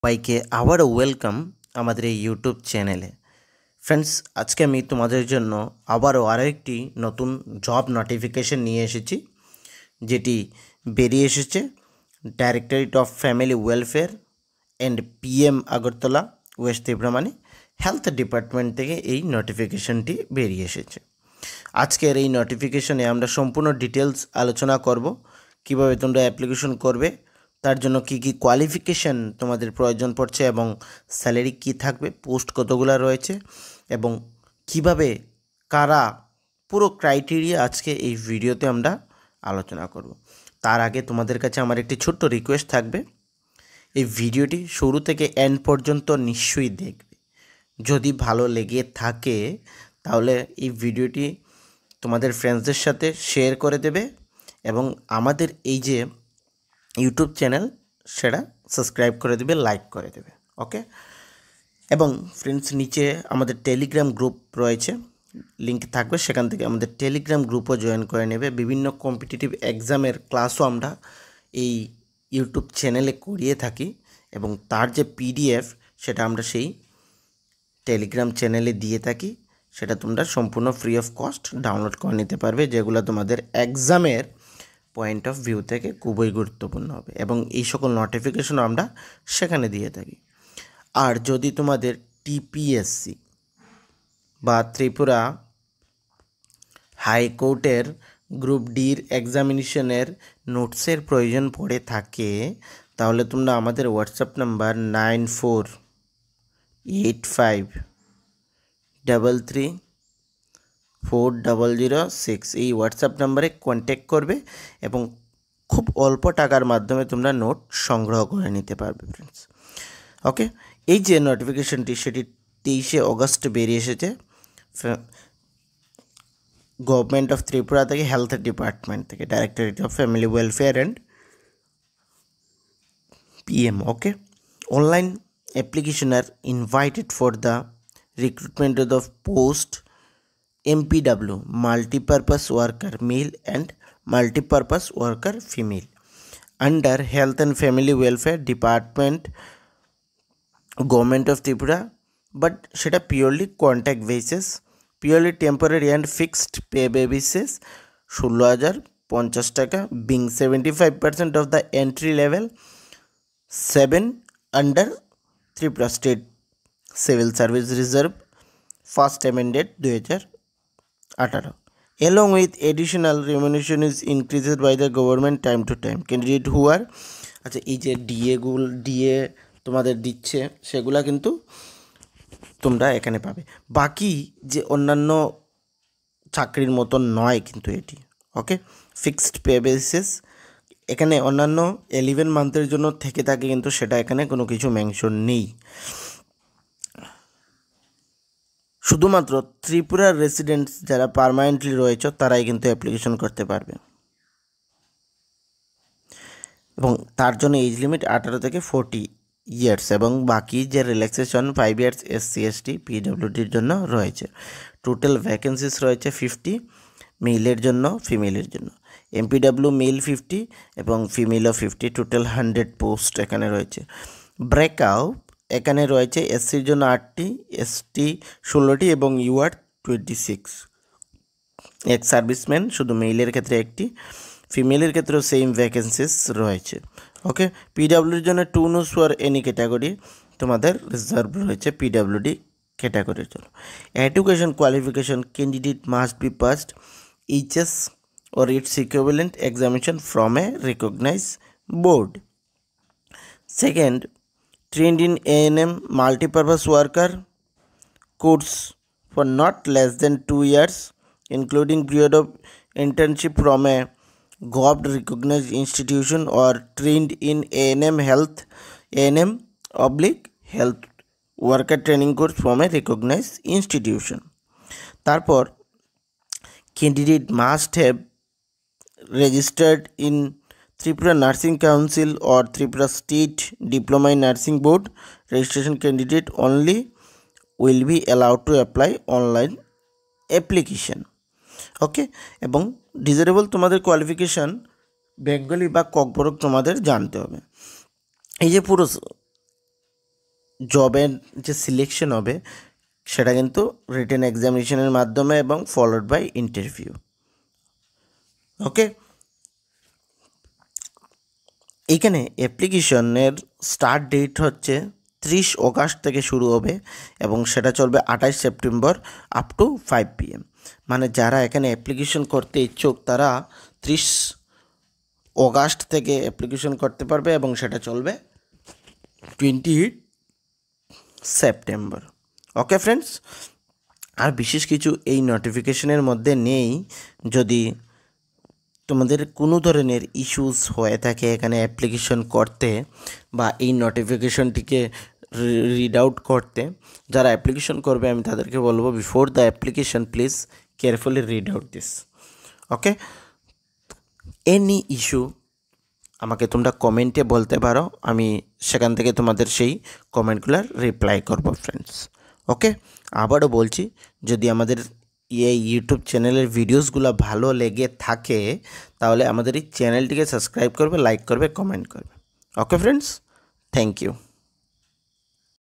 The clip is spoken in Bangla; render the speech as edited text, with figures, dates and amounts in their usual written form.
সবাইকে আবারও ওয়েলকাম আমাদের এই ইউটিউব চ্যানেলে। ফ্রেন্ডস, আজকে আমি তোমাদের জন্য আবারও আরও একটি নতুন জব নোটিফিকেশন নিয়ে এসেছি, যেটি বেরিয়ে এসেছে directorate of family welfare and PM Agartala West Tripura, মানে হেলথ ডিপার্টমেন্ট থেকে এই নোটিফিকেশনটি বেরিয়ে এসেছে। আজকের এই নোটিফিকেশনে আমরা সম্পূর্ণ ডিটেলস আলোচনা করব, কিভাবে তোমরা অ্যাপ্লিকেশন করবে, তার জন্য কি কি কোয়ালিফিকেশান তোমাদের প্রয়োজন পড়ছে এবং স্যালারি কি থাকবে, পোস্ট কতগুলো রয়েছে এবং কিভাবে কারা, পুরো ক্রাইটেরিয়া আজকে এই ভিডিওতে আমরা আলোচনা করব। তার আগে তোমাদের কাছে আমার একটি ছোট্ট রিকোয়েস্ট থাকবে, এই ভিডিওটি শুরু থেকে এন্ড পর্যন্ত নিশ্চয়ই দেখবে। যদি ভালো লেগে থাকে তাহলে এই ভিডিওটি তোমাদের ফ্রেন্ডসদের সাথে শেয়ার করে দেবে এবং আমাদের এই যে ইউটিউব চ্যানেল সেটা সাবস্ক্রাইব করে দেবে, লাইক করে দেবে, ওকে। এবং ফ্রেন্ডস, নিচে আমাদের টেলিগ্রাম গ্রুপ রয়েছে, লিঙ্ক থাকবে, সেখান থেকে আমাদের টেলিগ্রাম গ্রুপও জয়েন করে নেবে। বিভিন্ন কম্পিটিটিভ এক্সামের ক্লাসও আমরা এই ইউটিউব চ্যানেলে করিয়ে থাকি এবং তার যে পিডিএফ সেটা আমরা সেই টেলিগ্রাম চ্যানেলে দিয়ে থাকি। সেটা তোমরা সম্পূর্ণ ফ্রি অফ কস্ট ডাউনলোড করে নিতে পারবে, যেগুলো তোমাদের এক্সামের পয়েন্ট অফ ভিউ থেকে খুবই গুরুত্বপূর্ণ হবে এবং এই সকল নোটিফিকেশন আমরা সেখানে দিয়ে থাকি। আর যদি তোমাদের টিপিএসসি বা ত্রিপুরা হাইকোর্টের গ্রুপ ডির এক্সামিনেশনের নোটসের প্রয়োজন পড়ে থাকে, তাহলে তোমরা আমাদের হোয়াটসঅ্যাপ নাম্বার 9485334006 এই হোয়াটসঅ্যাপ নাম্বারে কন্ট্যাক্ট করবে এবং খুব অল্প টাকার মাধ্যমে তোমরা নোট সংগ্রহ করে নিতে পারবে ফ্রেন্ডস, ওকে। এই যে নোটিফিকেশনটি সেটি 23শে অগস্ট বেরিয়ে এসেছে গভর্নমেন্ট অফ ত্রিপুরা থেকে, হেলথ ডিপার্টমেন্ট থেকে, directorate of family welfare and PM, okay. Online application are invited for the recruitment of the post MPW, multi-purpose worker male and multi-purpose worker female, under Health and Family Welfare Department, Government of Tripura, but সেটা purely contact basis, purely temporary and fixed pay basis, 16,050 টাকা, being 75% of the entry level 7 under Tripura State Civil Service Reserve, first amended 2018, along with additional remuneration is increased by the government time to time. Candidate who are, আচ্ছা, এই যে ডিএ তোমাদের দিচ্ছে সেগুলা কিন্তু তোমরা এখানে পাবে। বাকি যে অন্যান্য চাকরির মতন নয় কিন্তু এটি, ওকে। ফিক্সড পে বেসিস, এখানে অন্যান্য 11 মান্থের জন্য থেকে থাকে কিন্তু সেটা এখানে কোনো কিছু মেনশন নেই। শুধুমাত্র ত্রিপুরার রেসিডেন্টস যারা পার্মানেন্টলি রয়েছে তারাই কিন্তু অ্যাপ্লিকেশন করতে পারবে এবং তার জন্য এজ লিমিট 18 থেকে 40 ইয়ার্স এবং বাকি যে রিল্যাক্সেশন 5 ইয়ার্স SC ST PWDর জন্য রয়েছে। টোটাল ভ্যাকেন্সিস রয়েছে 50, মেলের জন্য ফিমেলের জন্য। MPW মেল 50 এবং ফিমেলও 50, টোটাল 100 পোস্ট এখানে রয়েছে। ব্রেকআউট এখানে রয়েছে SCর জন্য 8টি, ST 16টি এবং UR 26। এক্স সার্ভিসম্যান শুধু মেলের ক্ষেত্রে একটি, ফিমেলের ক্ষেত্রেও সেম ভ্যাকেন্সিস রয়েছে, ওকে। PWDর জন্য 2 নোস ফর এনি ক্যাটাগরি তোমাদের রিজার্ভ রয়েছে PWD ক্যাটাগরির জন্য। Education qualification, candidate must be passed HS or its equivalent examination from a recognized board. Second, trained in A&M multi-purpose worker course for not less than 2 years, including period of internship from a GOV recognized institution, or trained in A&M health, A&M health worker training course from a recognized institution. তারপর candidate must have registered in Tripura Nursing Council or Tripura State Diploma in Nursing Board. Registration candidate only will be allowed to apply online application, ওকে। এবং ডিজারেবল তোমাদের কোয়ালিফিকেশান বেঙ্গলি বা ককবরক তোমাদের জানতে হবে। এই যে পুরো জবের যে সিলেকশন হবে সেটা কিন্তু রিটেন এক্সামিনেশনের মাধ্যমে এবং ফলোড বাই ইন্টারভিউ। ওকে, এইখানে অ্যাপ্লিকেশনের স্টার্ট ডেট হচ্ছে 30 অগাস্ট থেকে শুরু হবে এবং সেটা চলবে 28 সেপ্টেম্বর আপ টু 5 PM। মানে যারা এখানে অ্যাপ্লিকেশন করতে ইচ্ছুক তারা 30 অগাস্ট থেকে অ্যাপ্লিকেশন করতে পারবে এবং সেটা চলবে 20 সেপ্টেম্বর। ওকে ফ্রেন্ডস, আর বিশেষ কিছু এই নোটিফিকেশনের মধ্যে নেই। যদি তোমাদের কোনো ধরনের ইস্যুস হয়ে থাকে এখানে অ্যাপ্লিকেশন করতে বা এই নোটিফিকেশনটিকে রিড আউট করতে, যারা অ্যাপ্লিকেশন করবে আমি তাদেরকে বলবো before the application please carefully read out this. Okay, any issue আমাকে তোমরা কমেন্টে বলতে পারো, আমি সেখান থেকে তোমাদের সেই কমেন্টগুলোর রিপ্লাই করব ফ্রেন্ডস। ওকে, আবারও বলছি, যদি আমাদের এই ইউটিউব চ্যানেলের ভিডিওসগুলো ভালো লেগে থাকে তাহলে আমাদের এই চ্যানেলটিকে সাবস্ক্রাইব করবে, লাইক করবে, কমেন্ট করবে। Okay friends, thank you.